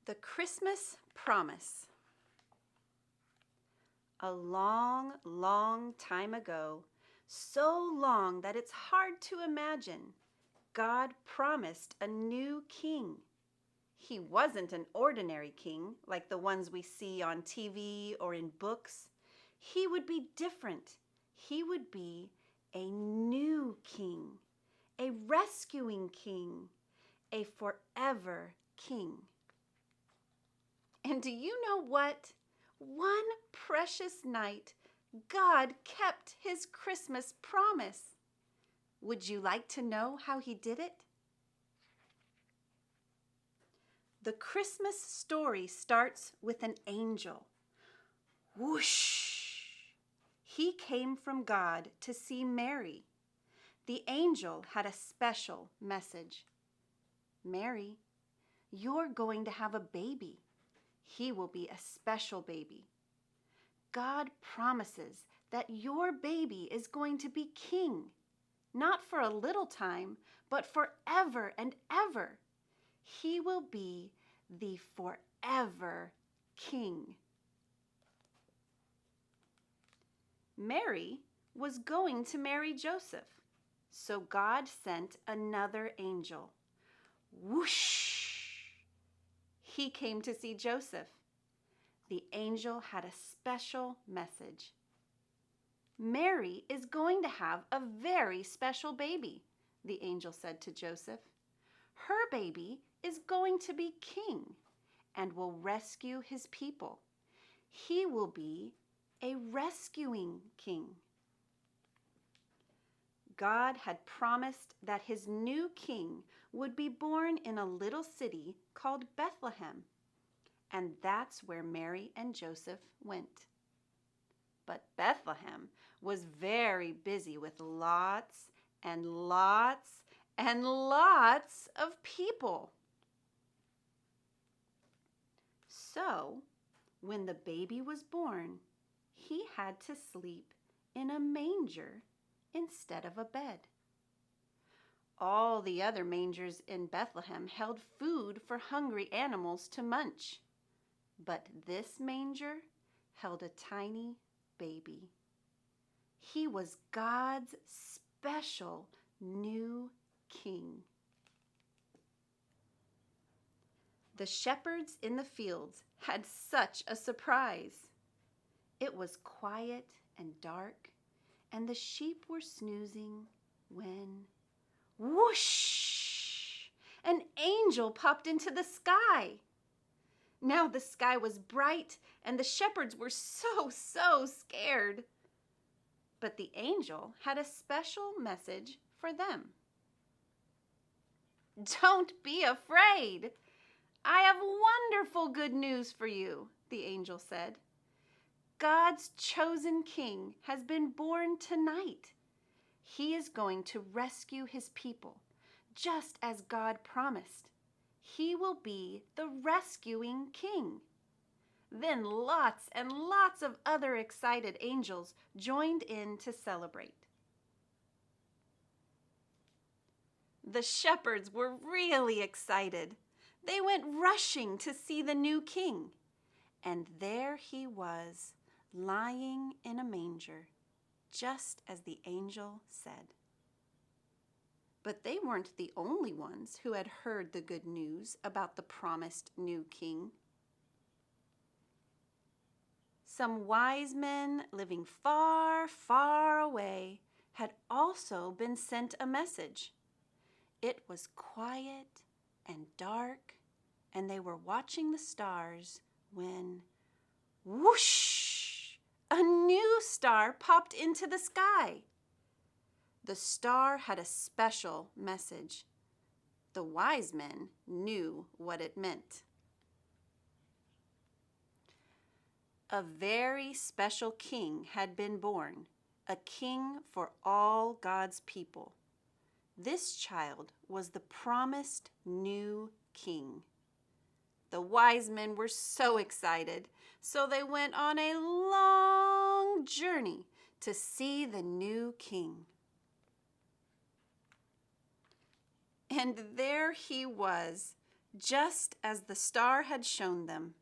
The Christmas Promise. A long, long time ago, so long that it's hard to imagine, God promised a new king. He wasn't an ordinary king like the ones we see on TV or in books. He would be different. He would be a new king, a rescuing king, a forever king. And do you know what? One precious night, God kept his Christmas promise. Would you like to know how he did it? The Christmas story starts with an angel. Whoosh! He came from God to see Mary. The angel had a special message. Mary, you're going to have a baby. He will be a special baby. God promises that your baby is going to be king, not for a little time, but forever and ever. He will be the forever king. Mary was going to marry Joseph, so God sent another angel. Whoosh! He came to see Joseph. The angel had a special message. Mary is going to have a very special baby, the angel said to Joseph. Her baby is going to be king and will rescue his people. He will be a rescuing king. God had promised that his new king would be born in a little city called Bethlehem, and that's where Mary and Joseph went. But Bethlehem was very busy with lots and lots and lots of people. So, when the baby was born, he had to sleep in a manger instead of a bed. All the other mangers in Bethlehem held food for hungry animals to munch, but this manger held a tiny baby. He was God's special new king. The shepherds in the fields had such a surprise. It was quiet and dark, and the sheep were snoozing when, whoosh! An angel popped into the sky. Now the sky was bright, and the shepherds were so scared. But the angel had a special message for them. Don't be afraid. I have wonderful good news for you, the angel said. God's chosen king has been born tonight. He is going to rescue his people, just as God promised. He will be the rescuing king. Then lots and lots of other excited angels joined in to celebrate. The shepherds were really excited. They went rushing to see the new king. And there he was, lying in a manger, just as the angel said. But they weren't the only ones who had heard the good news about the promised new king. Some wise men living far, far away had also been sent a message. It was quiet and dark, and they were watching the stars when, whoosh, a new star popped into the sky. The star had a special message. The wise men knew what it meant. A very special king had been born, a king for all God's people. This child was the promised new king. The wise men were so excited, so they went on a long journey to see the new king. And there he was, just as the star had shown them.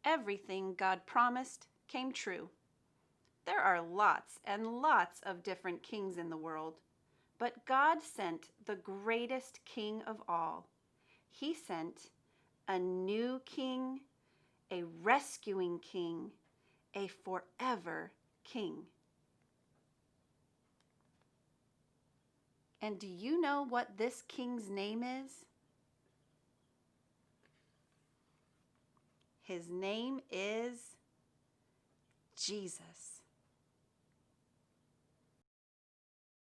Everything God promised came true. There are lots and lots of different kings in the world, but God sent the greatest king of all. He sent a new king, a rescuing king, a forever king. And do you know what this king's name is? His name is Jesus.